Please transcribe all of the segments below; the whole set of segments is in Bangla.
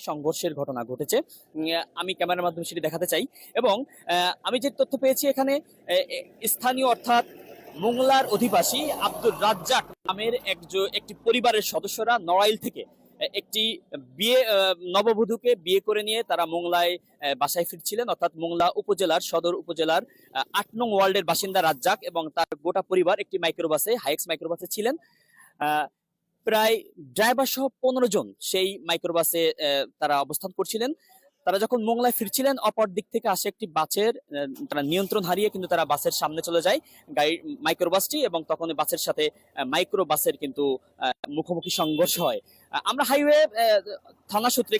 সংঘর্ষের ঘটনা ঘটেছে। আমি ক্যামেরার মাধ্যমে সেটি দেখাতে চাই। এবং আমি যে তথ্য পেয়েছি এখানে স্থানীয় অর্থাৎ মোংলার অধিবাসী আব্দুর রাজ্জাক নামের একটি পরিবারের সদস্যরা নড়াইল থেকে একটি নববধূকে বিয়ে করে নিয়ে তারা মোংলায় বাসায় ফিরছিলেন, অর্থাৎ মোংলা উপজেলার সদর উপজেলার ৮ নং ওয়ার্ডের বাসিন্দা রাজ্জাক এবং তার গোটা পরিবার একটি মাইক্রোবাসে, হাইএক্স মাইক্রোবাসে ছিলেন। প্রায় ড্রাইভার সহ ১৫ জন সেই মাইক্রোবাসে তারা অবস্থান করছিলেন। তারা যখন মোংলায় ফিরছিলেন, অপর দিক থেকে আসে একটি বাসের, তারা নিয়ন্ত্রণ হারিয়ে কিন্তু তারা বাসের সামনে চলে যায় মাইক্রোবাসটি, এবং তখন বাসের সাথে মাইক্রোবাসের কিন্তু মুখোমুখি সংঘর্ষ হয়। আমরা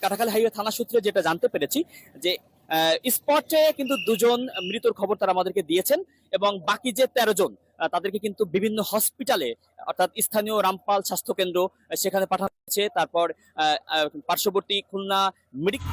কাটাখালী হাইওয়ে থানা সূত্রে যেটা জানতে পেরেছি যে স্পটে কিন্তু ২ জন মৃত্যুর খবর তারা আমাদেরকে দিয়েছেন, এবং বাকি যে ১৩ জন তাদেরকে কিন্তু বিভিন্ন হসপিটালে, অর্থাৎ স্থানীয় রামপাল স্বাস্থ্য কেন্দ্র সেখানে পাঠানো হয়েছে। তারপর পার্শ্ববর্তী খুলনা মেডিকেল